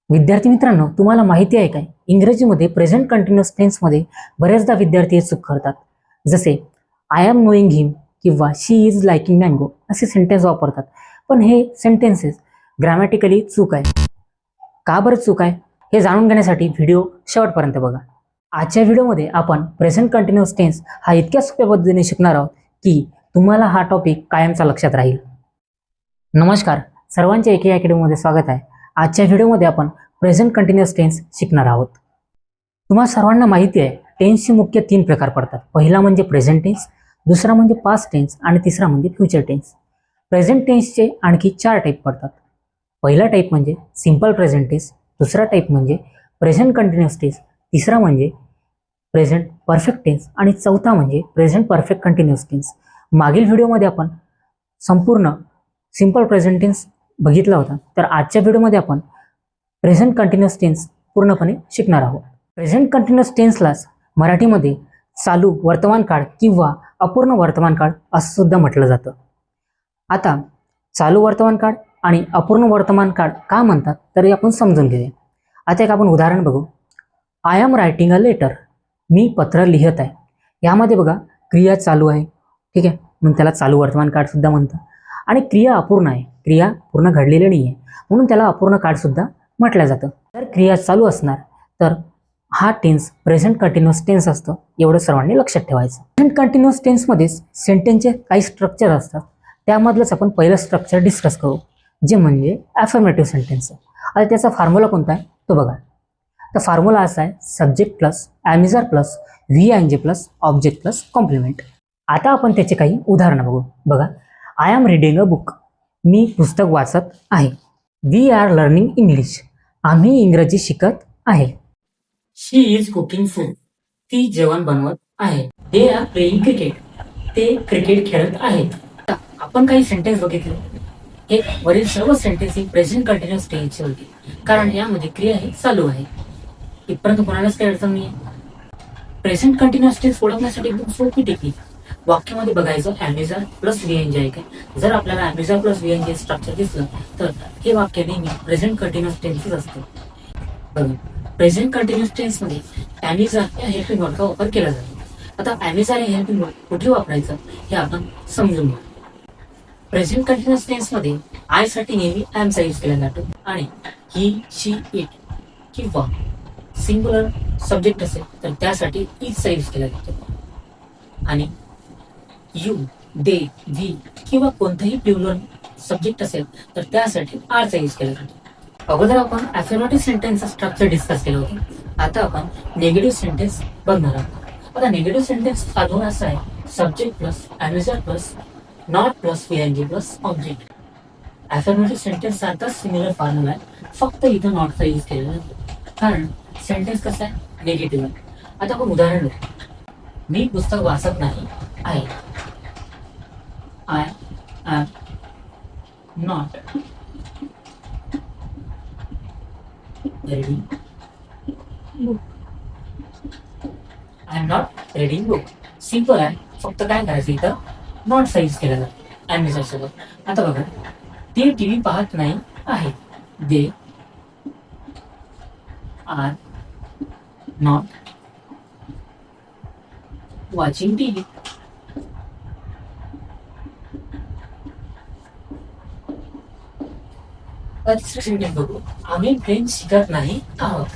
विद्यार्थी मित्रांनो, तुम्हाला माहिती आहे काय, इंग्रजीमध्ये प्रेझेंट कंटिन्युअस टेन्समध्ये बऱ्याचदा विद्यार्थी हे चूक करतात. जसे आय एम नोईंग हिम किंवा शी इज लाइकिंग मँगो असे सेंटेन्स वापरतात. पण हे सेंटेन्सेस ग्रामॅटिकली चूक आहे. का बरं चूक आहे हे जाणून घेण्यासाठी व्हिडिओ शेवटपर्यंत बघा. आजच्या व्हिडिओमध्ये आपण प्रेझेंट कंटिन्युअस टेन्स हा इतक्या सोप्या पद्धतीने शिकणार आहोत की तुम्हाला हा टॉपिक कायमचा लक्षात राहील. नमस्कार, सर्वांचे एके अकॅडमीमध्ये स्वागत आहे. आजच्या व्हिडिओमध्ये आपण प्रेझेंट कंटिन्युअस टेन्स शिकणार आहोत. तुम्हाला सर्वांना माहिती आहे, टेन्सचे मुख्य 3 प्रकार पडतात. पहिला म्हणजे प्रेझेंट टेन्स, दुसरा म्हणजे पास्ट टेन्स आणि तिसरा म्हणजे फ्युचर टेन्स. प्रेझेंट टेन्सचे आणखी 4 टाईप पडतात. पहिला टाईप म्हणजे सिंपल प्रेझेंट टेन्स, दुसरा टाईप म्हणजे प्रेझेंट कंटिन्युअस टेन्स, तिसरा म्हणजे प्रेझेंट परफेक्ट टेन्स आणि चौथा म्हणजे प्रेझेंट परफेक्ट कंटिन्युअस टेन्स. मागील व्हिडिओमध्ये आपण संपूर्ण सिंपल प्रेझेंट टेन्स बघितला होता. तर आजच्या व्हिडिओमध्ये आपण प्रेझेंट कंटिन्युअस टेन्स पूर्णपणे शिकणार आहोत. प्रेझेंट कंटिन्युअस टेन्सलाच मराठीमध्ये चालू वर्तमान काळ किंवा अपूर्ण वर्तमान काळ असं सुद्धा म्हटलं जातं. आता चालू वर्तमान काळ आणि अपूर्ण वर्तमान काळ का म्हणतात तर आपण समजून घेऊया. आता एक आपण उदाहरण बघू. I am writing a letter, मी पत्र लिहित आहे. यामध्ये बघा क्रिया चालू आहे, ठीक आहे, म्हणून त्याला चालू वर्तमान काळ सुद्धा म्हणतात. आणि क्रिया अपूर्ण आहे, क्रिया पूर्ण घडलेली नाही आहे, म्हणून त्याला अपूर्ण काळ सुद्धा म्हटलं जातं. जर क्रिया चालू असणार तर हा टेन्स प्रेझेंट कंटिन्युअस टेन्स असतो. एवढं सर्वांनी लक्षात ठेवायचं. प्रेझेंट कंटिन्युअस टेन्समध्येच सेंटेन्सचे काही स्ट्रक्चर असतात. त्यामधलंच आपण पहिलं स्ट्रक्चर डिस्कस करू, जे म्हणजे ॲफर्मेटिव्ह सेंटेन्स. आता त्याचा फॉर्म्युला कोणता आहे तो बघा. तर फॉर्म्युला असा आहे, subject plus am is are plus VING plus object plus complement. आता आपण त्याचे काही उदाहरणं बघू. बघा, I am reading a book, मी पुस्तक वाचत आहे. वी आर लर्निंग इंग्लिश, आम्ही इंग्रजी शिकत आहे. शी इज कुकिंग फूड, ती जेवण बनवत आहे. दे आर प्लेइंग क्रिकेट, ते क्रिकेट खेळत आहेत. आपण काही सेंटेन्स बघितले, हे वरील सर्व सेंटेन्स ही प्रेझेंट कंटिन्युअस टेन्सचे होते, कारण यामध्ये क्रिया ही चालू आहे. इथपर्यंत कोणालाच काही अडचण नाही. प्रेझेंट कंटिन्युअस टेन्स ओळखण्यासाठी एकदम सोपी टेक्निक. वाक्यामध्ये बघायचं ॲमिझर प्लस VING आहे काय. जर आपल्याला ॲमिझर प्लस VING स्ट्रक्चर दिसलं तर हे वाक्य नेहमी प्रेझेंट कंटिन्युअस टेन्सच असतं. बघा, प्रेझेंट कंटिन्युअस टेन्समध्ये ॲमिझर या हेल्पिंग वर्डचा वापर केला जातो. आता ॲमिझर या हेल्पिंग वर्ड कुठे वापरायचं हे आपण समजून घेऊ. प्रेझेंट कंटिन्युअस टेन्समध्ये आय साठी नेहमी ॲमचा यूज केला जातो आणि ही, शी, इट किंवा सिंग्युलर सब्जेक्ट असेल तर त्यासाठी इजचा यूज केला जातो. आणि यू, दे, वी किंवा कोणताही प्लुरल सब्जेक्ट असेल तर त्यासाठी आरचा यूज केला जातो. अगोदर आपण ॲफर्मेटिव्ह सेंटेन्सचा स्ट्रक्चर डिस्कस केलं होतं. आता आपण निगेटिव्ह सेंटेन्स बघणार आहोत. आता निगेटिव्ह सेंटेन्स अजून असा आहे, subject plus am is are plus not plus VING plus object. Affirmative sentence सारखाच सिमिलर फॉर्म्युला आहे, फक्त इथं नॉटचा यूज केलेला जातो कारण सेंटेन्स कसं आहे, निगेटिव्ह आहे. आता आपण उदाहरण घेऊ. मी पुस्तक वाचत नाही आहे. I am not reading book. I am not reading book simple आहे, फक्त काय करायचं इथं नॉट साईज केला जातो ॲमिझर सोबत. आता बघा, ते TV पाहत नाही आहे. They are not watching TV. तिसरं सेंटेन्स बघू. आम्ही फ्रेंच शिकत नाही आहोत.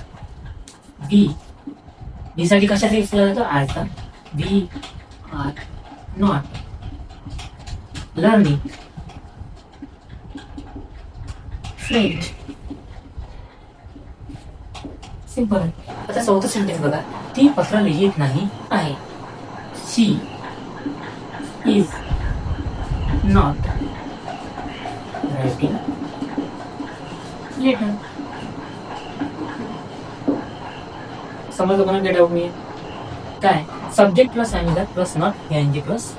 बी साठी कशाचा यूज केला जातो, आरचा. We are not learning French. Simple. आता चौथा सेंटेन्स बघा, ती पत्र लिहित नाही आहे. She is not writing letter. समजलं कोणा गेट आउट नाही काय. Subject plus am is are plus not VING plus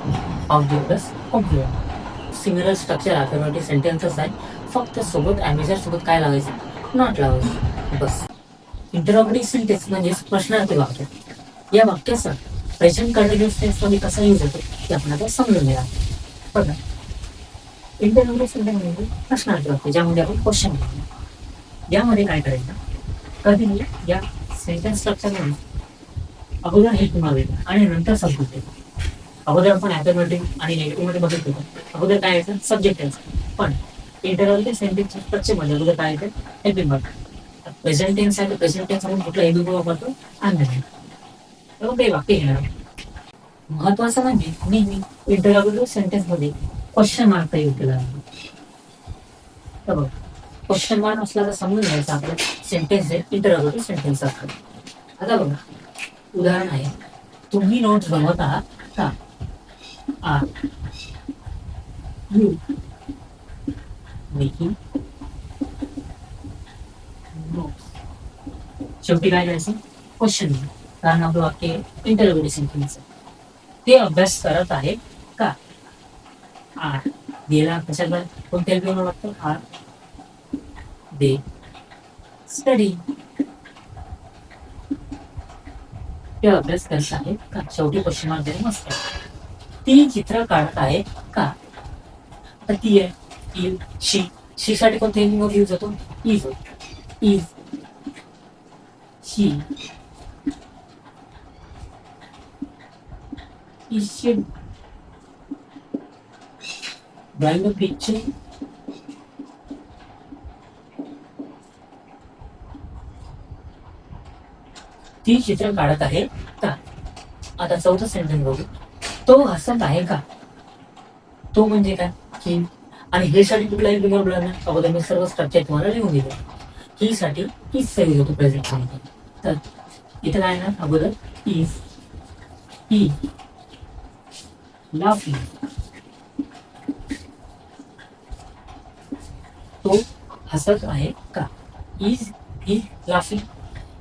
object plus complement. Similar structure affirmative सेंटेन्सच आहे, फक्त सोबत ॲमिझर सोबत काय लावायचं, नॉट लावायचं बस. इंटरोगेटिव्ह सेंटेन्स म्हणजे प्रश्नार्थी वाक्य. या वाक्याचा प्रेझेंट कंटिन्युअस टेन्समध्ये कसा यूज होतो ते आपण आता समजून घ्या. बघा, इंटरोगेटिव्ह सेंटेन्स म्हणजे प्रश्नार्थी वाक्य, ज्यामध्ये आपण क्वेश्चन यामध्ये काय करायचं, कधी या सेंटेन्स स्ट्रक्चरमध्ये अगोदर हेल्पिंग वर्ब येतं आणि नंतर सब्जेक्ट येतो. अगोदर आपण अफर्मेटिव्ह आणि नेगेटिव्ह मध्ये बघत होतो, अगोदर काय यायचं सब्जेक्ट यायचं, पण इंटरव्ह्यूच्या सेंटेन्स स्ट्रक्चर मध्ये अगोदर काय येतं हेल्पिंग वर्ब. प्रेझेंट टेन्स आहे तर प्रेझेंट टेन्स आपण कुठला हेल्पिंग वर्ब वापरतो आय एम. तर ते वाक्य घेणार. महत्वाचं म्हणजे नेहमी इंटरव्ह्यू सेंटेन्स मध्ये क्वेश्चन मार्कचा यूज केला जातो. तर बघ, क्वेश्चन मार्क असला तर समजून घ्यायचं आपलं सेंटेन्स हे इंटरव्ह्यू सेंटेन्स असतं. आता बघा उदाहरण आहे, तुम्ही नोट्स बनवत आहात का? Are you making notes? शेवटी काय करायचं क्वेश्चन, कारण आपलं वाक्य इंटरव्ह्यू सेंटेन्स आहे. ते अभ्यास करत आहे का? आर गेला कशाला कोणत्या घेऊन वाटतं आर दे स्टडी. ते अभ्यास करत आहे का? शेवटी क्वेश्चन मार्क देणे मस्त. ती चित्र काढत आहे का? आता ती आहे इल शी साठी कोणते यूज होतो is she is she drawing a picture? ती चित्र काढत आहे का? आता चौथा सेंटेन्स बघू, तो हसत आहे का? तो म्हणजे काय ही, आणि हे साठी कुठलाही बिघड नाही. अगोदर मी सर्व स्ट्रक्चर तुम्हाला लिहून दिलं. ही साठी इज यूज होतो प्रेझेंट मध्ये. तर इथे काय ना अगोदर इज ही लाफिंग, तो हसत आहे का? Is he laughing.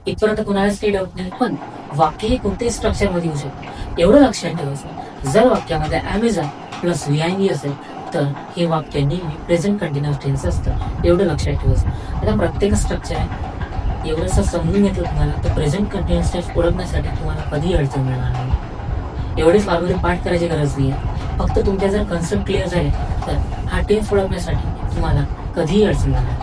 इथपर्यंत कुणालाच काही डाऊट नाही, पण वाक्य हे कोणत्याही स्ट्रक्चर मध्ये येऊ शकते एवढं लक्षात ठेवायचं. जर वाक्यामध्ये अमेझॉन प्लस व्हीआयनी असेल तर हे वाक्य नेहमी प्रेझेंट कंटिन्युअस टेन्स असतं, एवढं लक्षात ठेवायचं. आता प्रत्येक स्ट्रक्चर आहे एवढंसं समजून घेतलं तुम्हाला तर प्रेझेंट कंटिन्युअस टेन्स ओळखण्यासाठी तुम्हाला कधीही अडचण मिळणार नाही. एवढेच फारमध्ये पाठ करायची गरज नाही आहे, फक्त तुमच्या जर कन्सेप्ट क्लिअर झाले तर हा टेन्स ओळखण्यासाठी तुम्हाला कधीही अडचण नाही.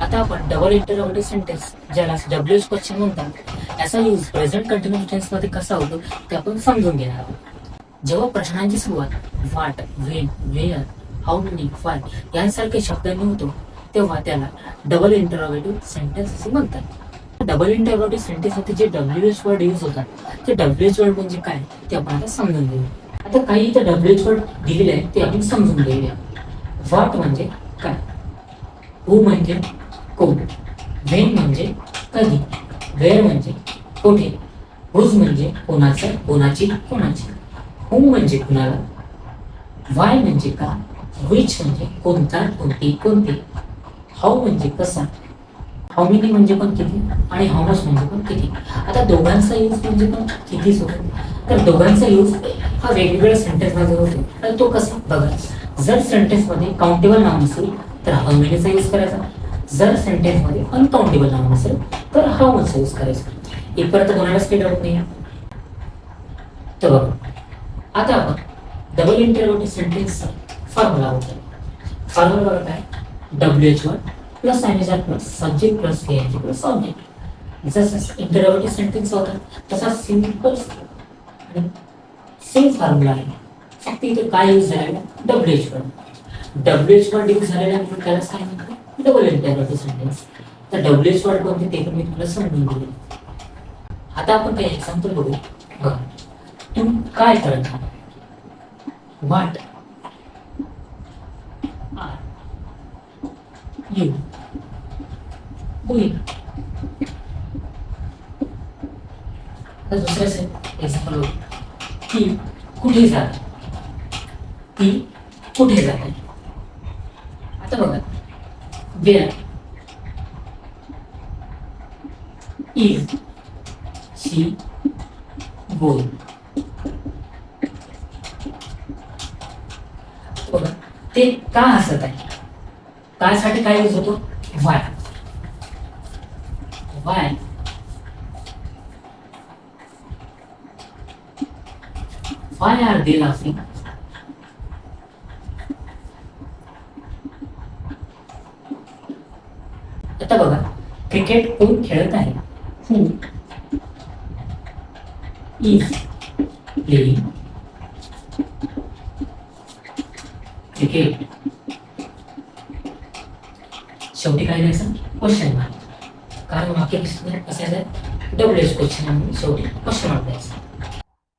आता आपण डबल इंटरोगेटिव्ह सेंटेन्स ज्याला डब्ल्यूएच क्वेश्चन म्हणतात याचा यूज प्रेझेंट कंटिन्युअस टेन्स मध्ये कसा होतो ते आपण समजून घेणार आहोत. जेव्हा प्रश्नांची सुरुवात what, when, where, how many, why यांसारखे शब्दांनी होतो तेव्हा त्याला डबल इंटरोगेटिव्ह सेंटेन्स असे म्हणतात. डबल इंटरोगेटिव्ह सेंटेन्स मध्ये जे डब्ल्यूएच वर्ड यूज होतात ते डब्ल्यूएच वर्ड म्हणजे काय ते आपण आता समजून घेऊ. आता काही इथे डब्ल्यूएच वर्ड दिलेले आहे ते आपण समजून घेऊया. व्हाट म्हणजे काय, हू म्हणजे कोण, व्हेन म्हणजे कधी, वेअर म्हणजे कोठे, हुज म्हणजे कोणाचं, कोणाची, कोणाची, हुम म्हणजे कुणाला, व्हाय म्हणजे का, विच म्हणजे कोणता, कोणती, कोणते, हाऊ म्हणजे कसा, हाऊ मेनी म्हणजे पण किती आणि हाऊ मच म्हणजे पण किती. आता दोघांचा यूज म्हणजे पण कितीच होतो, तर दोघांचा यूज हा वेगवेगळ्या सेंटेन्स मध्ये होतो. तर तो कसा बघा, जर सेंटेन्स मध्ये काउंटेबल नाउन असेल तर हाऊ मेनीचा यूज करायचा, जर सेंटेन्स मध्ये अनकाउंटेबल नाउन असेल तर हाऊ मचचा यूज करायचा. इथपर्यंत कोणालाच काही डाऊट नाही. तर आता आपण डबल इंटरोगेटिव्ह सेंटेन्सचा फॉर्म्युला होता. फॉर्म्युला बघा काय, WH word plus am is are plus subject plus केएनजी प्लस ऑब्जेक्ट. जसं इंटरोगेटिव्ह सेंटेन्स होता तसा सिंपल आणि सेम फॉर्म्युला आहे, फक्त इथे काय यूज झालेला WH word. WH word use झालेला म्हणून त्याला काय म्हणतात डबल इंटरोगेटिव्ह सेंटेन्स. तर डब्ल्यूएच वर्ड कोणते ते पण मी तुम्हाला समजून दिले. आता आपण काही एक्झाम्पल बघू. बघा, तू काय करत आहात, व्हाट आर यू डुईंग. आता दुसऱ्याचे एक्झाम्पल बघू, ती कुठे जाते, ती कुठे जाते. आता बघा, वेअर इज शी गोइंग. बघा, ते का हसत आहे, काय साठी काय यूज होतो व्हाय, व्हाय व्हाय आर दे लाफिंग. आता बघा, क्रिकेट कोण खेळत आहे? Who is playing cricket. शेवटी काय लिहायचं? Question mark. कारण वाक्य असायचं डब्ल्यूएच क्वेश्चन म्हणून शेवटी क्वेश्चन मार्क द्यायचं.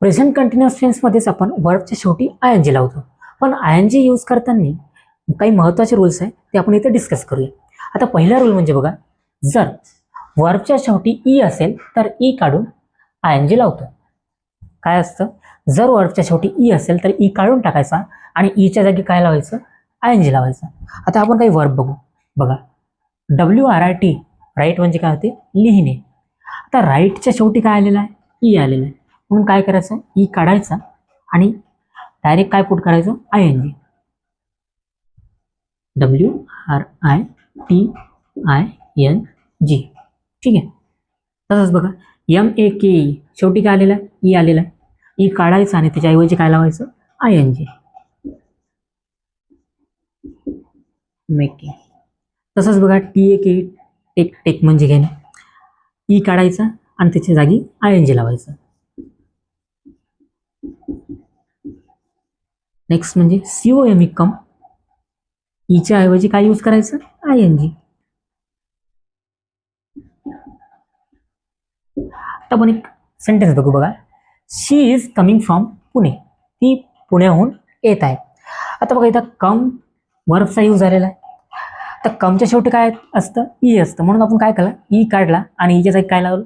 प्रेझेंट कंटिन्युअस टेन्समध्येच आपण वर्बच्या शेवटी आय एन जी लावतो. पण आय एन जी यूज करताना काही महत्त्वाचे रूल्स आहेत ते आपण इथे डिस्कस करूया. आता पहिला रूल म्हणजे बघा, जर वर्बच्या शेवटी ई असेल तर ई काढून आय एन जी लावतो. काय असतं? जर वर्बच्या शेवटी ई असेल तर ई काढून टाकायचा आणि ईच्या जागी काय लावायचं? आय एन जी लावायचं. आता आपण काही वर्ब बघू. बघा, WRIT, राईट म्हणजे काय होते? लिहिणे. आता राईटच्या शेवटी काय आलेलं आहे? ई आलेलं आहे. म्हणून काय करायचं? ई काढायचा आणि डायरेक्ट काय पुट करायचं? I N G. WRITING. ठीक आहे. तसंच बघा, MAKE शेवटी काय आलेलं आहे? ई आलेलं आहे. ई काढायचं आणि त्याच्याऐवजी काय लावायचं? I N G. मेकिंग. तसंच बघा, TAKE, टेक म्हणजे घेणे. ई काढायचा आणि त्याच्या जागी आय एन जी लावायचं. नेक्स्ट म्हणजे COME, कम. ईच्या ऐवजी काय यूज करायचं? I N G. आता आपण एक सेंटेन्स बघू. बघा, she is coming from Pune. ती पुण्याहून येत आहे. आता बघा, इथं कम वर्बचा यूज झालेला आहे. तर कमच्या शेवटी काय असतं? ई असतं. म्हणून आपण काय केलं? ई काढला आणि ईच्या जागी काय लावलं?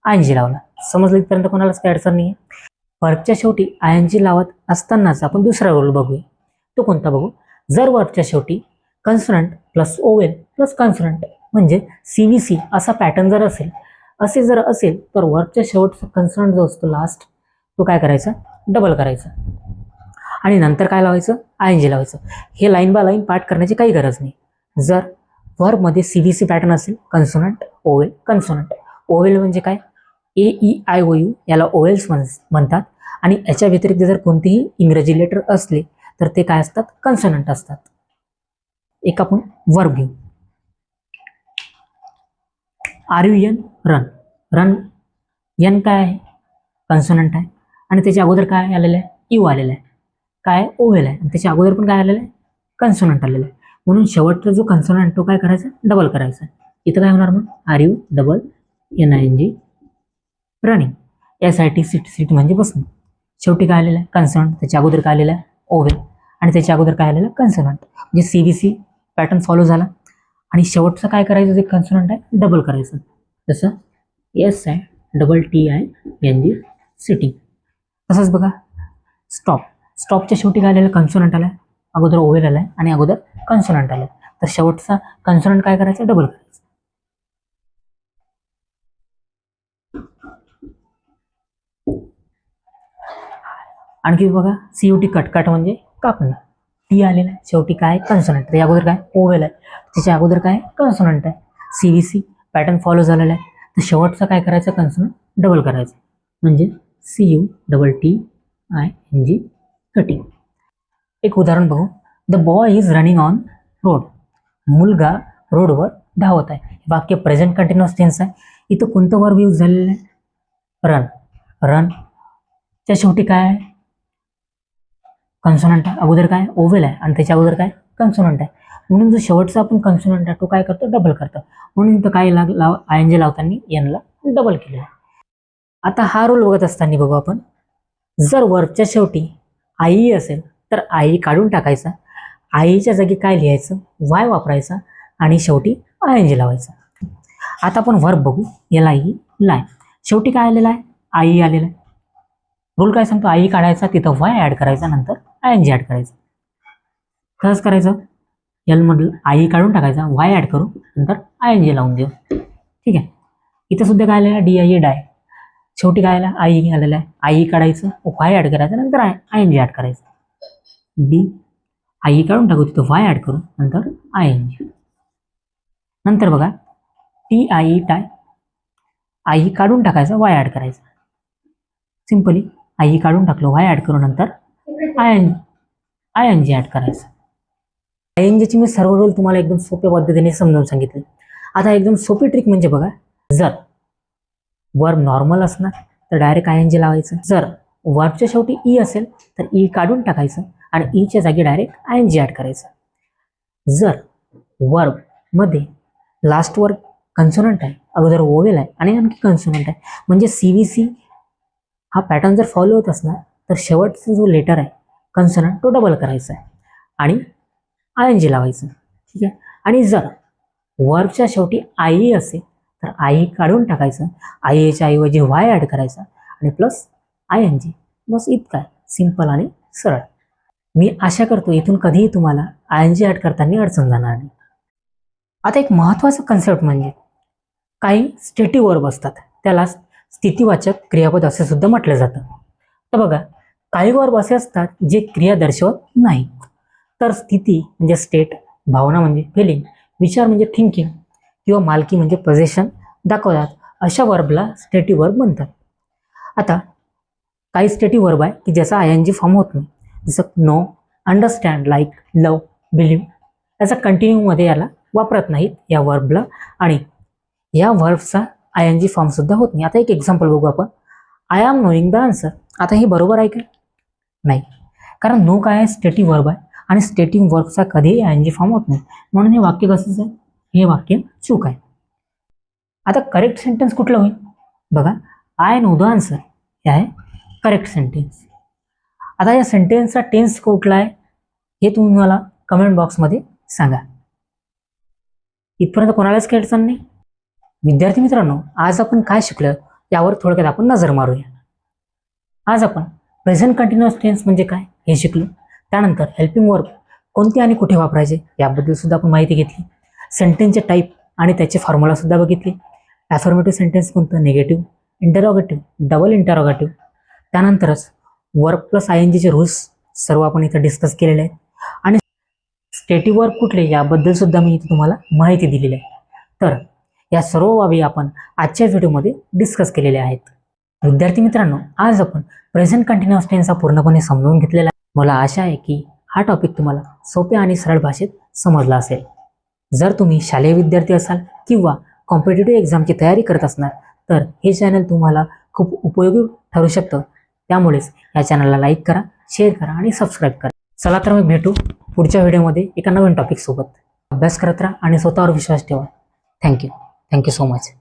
आय एन जी लावला. समजलं इथपर्यंत? कोणालाच काही अडचण नाही आहे. वर्बच्या शेवटी आय एन जी लावत असतानाच आपण दुसरा रूल बघूया. तो कोणता बघू? जर वर्बच्या शेवटी कन्सोनंट प्लस ओवेल प्लस कन्सोनंट म्हणजे CVC असा पॅटर्न जर असेल तर वर्बच्या शेवटचा कन्सोनंट जो असतो लास्ट, तो काय करायचा? डबल करायचा आणि नंतर काय लावायचं? आय एन जी लावायचं. हे लाईन बाय लाईन पाठ करण्याची काही गरज नाही. जर वर्बमध्ये CVC पॅटर्न असेल, कन्सोनंट ओवेल कन्सोनंट. ओवेल म्हणजे काय? AEIOU याला ओवेल्स म्हणतात आणि याच्या व्यतिरिक्त जर कोणतेही इंग्रजी लेटर असले तर ते काय असतात? कन्सोनंट असतात. एक आपण वर्ब घेऊ. RUN, run. रन, एन काय आहे? कन्सोनंट आहे आणि त्याच्या अगोदर काय आलेलं आहे? यू आलेलं आहे. काय? ओवेल आहे आणि त्याच्या अगोदर पण काय आलेलं आहे? कन्सोनंट आलेलं आहे. म्हणून शेवटचा जो कन्सोनंट तो काय करायचा? डबल करायचा. इथं काय होणार मग? RUNNING, running. SIT, सीट म्हणजे बसणं. शेवटी काय आलेलं आहे? कन्सोनंट. त्याच्या अगोदर काय आलेलं आहे? ओवेल आणि त्याच्या अगोदर काय आलेलं? कन्सोनंट. म्हणजे CVC पॅटर्न फॉलो झाला आणि शेवटचं काय करायचं? जे कन्सोनंट आहे डबल करायचं. जसं SITTING, सिटिंग. तसंच बघा, स्टॉप. स्टॉपच्या शेवटी काय आलेलं? कन्सोनंट आलं, अगोदर ओवेल आलाय आणि अगोदर कन्सोनंट आलं. तर शेवटचा कन्सोनंट काय करायचं? डबल करायचं. आणखी बघा, CUT, कट म्हणजे कापणं. टी आलेलं आहे. शेवटी काय? कन्सोनंट. त्याच्या अगोदर काय? ओवेल आहे. त्याच्या अगोदर काय? कन्सोनंट आहे. CVC पॅटर्न फॉलो झालेला आहे. तर शेवटचं काय करायचं? कन्सोनंट डबल करायचं म्हणजे CUTTING, कटिंग. एक उदाहरण बघू. The boy is running on road. मुलगा रोडवर धावत आहे. वाक्य प्रेझेंट कंटिन्युअस टेन्स आहे. इथं कोणतं वर्ब यूज झालेलं आहे? रन. रनच्या शेवटी काय? कन्सोनंट आहे. अगोदर काय? ओवेल आहे आणि त्याच्या अगोदर काय? कन्सोनंट आहे. म्हणून जो शेवटचा आपण कन्सोनंट आहे तो काय करतो? डबल करतो. म्हणून इथं काय ING लावताना एनला डबल केलेलं आहे. आता हा रूल बघत असताना बघू आपण, जर वर्बच्या शेवटी आई असेल तर आई काढून टाकायचा. आईच्या जागी काय लिहायचं? वाय वापरायचा आणि शेवटी ING लावायचा. आता आपण वर्ब बघू. LIE, लाय. शेवटी काय आलेला आहे? आई आलेला आहे. रूल काय सांगतो? आई काढायचा, तिथं वाय ऍड करायचा, नंतर ING ऍड करायचं. कसं करायचं? एल मधलं आई काढून टाकायचा, वाय ऍड करू, नंतर ING लावून देऊ. ठीक आहे. इथं सुद्धा काय आलेलं आहे? DIE, डाय. शेवटी काय आलं? आई आलेलं आहे. आई काढायचं, वाय ऍड करायचं, नंतर ING ऍड करायचं. आई काढून टाकू, तिथं वाय ऍड करू, नंतर ING. नंतर बघा, TIE, टाय. आई काढून टाकायचं, वाय ऍड करायचं. सिंपली आई काढून टाकलं, वाय ऍड करू, नंतर ING ऍड करायचं. INGची मी सर्व रूल तुम्हाला एकदम सोप्या पद्धतीने समजावून सांगितले. आता एकदम सोपी ट्रिक म्हणजे बघा, जर वर्ब नॉर्मल असणार तर डायरेक्ट आय एन जी लावायचं, जर वर्बच्या शेवटी ई असेल तर ई काढून टाकायचं आणि ईच्या जागी direct I N G add करायचं. जर वर्बमध्ये लास्टवर कन्सोनंट आहे, अगोदर ओवेल आहे आणि आणखी कन्सोनंट आहे, म्हणजे CVC हा पॅटर्न जर फॉलो होत असणार तर शेवटचा जो लेटर आहे कन्सोनंट तो डबल करायचा आहे आणि आय एन जी लावायचं. ठीक आहे. आणि जर वर्बच्या शेवटी आई असेल तर आई काढून टाकायचं, आईच्या ऐवजी वाय ॲड करायचा आणि प्लस आय एन जी. बस इतका आहे, सिंपल आणि सरळ. मी आशा करतो इथून कधीही तुम्हाला आय एन जी ॲड करताना अडचण जाणार नाही. आता एक महत्त्वाचं कन्सेप्ट म्हणजे काही स्टेटिव्ह वर्ब असतात, त्याला स्थितिवाचक क्रियापद असे सुद्धा म्हटलं जातं. तर बघा, काही वर्ब असे असतात जे क्रिया दर्शवत नाही, तर स्थिती म्हणजे स्टेट, भावना म्हणजे फिलिंग, विचार म्हणजे थिंकिंग किंवा मालकी म्हणजे पोझेशन दाखवतात. अशा वर्बला स्टेटिव्ह वर्ब म्हणतात. आता काही स्टेटिव्ह वर्ब आहे की ज्याचा आय एन जी फॉर्म होत नाही, जसं know, understand, like, love, believe. याचा कंटिन्यूमध्ये याला वापरत नाहीत या वर्बला आणि या वर्बचा आय एन जी फॉर्म सुद्धा होत नाही. आता एक एक्झाम्पल बघू आपण. I am knowing the answer. आता हे बरोबर आहे का? नाही, कारण नो काय आहे, स्टेटिव्ह वर्ब आहे आणि स्टेटिव्ह वर्बचा कधीही आय एन जी फॉर्म होत नाही, म्हणून हे वाक्य कसंच आहे, हे वाक्य चूक आहे. आता करेक्ट सेंटेन्स कुठलं होईल बघा, आय नो द आन्सर हे आहे करेक्ट सेंटेन्स. आता या सेंटेन्सचा टेन्स कुठला आहे हे तुम्ही मला कमेंट बॉक्समध्ये सांगा. इथपर्यंत कोणालाच काही अडचण नाही. विद्यार्थी मित्रांनो, आज आपण काय शिकलो यावर थोडक्यात आपण नजर मारूया. आज आपण प्रेझेंट कंटिन्युअस टेन्स म्हणजे काय हे शिकलो. त्यानंतर हेल्पिंग वर्ब कोणते आणि कुठे वापरायचे याबद्दल सुद्धा आपण माहिती घेतली. सेंटेन्सचे टाईप आणि त्याचे फॉर्म्युला सुद्धा बघितले. ॲफर्मेटिव्ह सेंटेन्स कोणतं, निगेटिव्ह, इंटरोगेटिव्ह, डबल इंटरोगेटिव्ह. त्यानंतरच वर्ब प्लस आय एन जीचे रूल्स सर्व आपण इथं डिस्कस केलेले आहेत आणि स्टेटिव्ह वर्ब कुठले याबद्दल सुद्धा मी इथे तुम्हाला माहिती दिलेली आहे. तर या सर्व बाबी आपण आजच्या व्हिडिओमध्ये डिस्कस केलेल्या आहेत. विद्यार्थी मित्रांनो, आज आपण प्रेझेंट कंटिन्युअस टेन्स हा पूर्णपणे समजून घेतलेला आहे. मला आशा आहे की हा टॉपिक तुम्हाला सोप्या आणि सरळ भाषेत समजला असेल. जर तुम्ही शालेय विद्यार्थी असाल किंवा कॉम्पिटिटिव्ह एक्झामची तयारी करत असणार तर हे चॅनल तुम्हाला खूप उपयोगी ठरू शकतं. त्यामुळेच या चॅनलला लाईक करा, शेअर करा आणि सबस्क्राईब करा. चला तर मग भेटू पुढच्या व्हिडिओमध्ये एका नवीन टॉपिकसोबत. अभ्यास करत राहा आणि स्वतःवर विश्वास ठेवा. Thank you so much.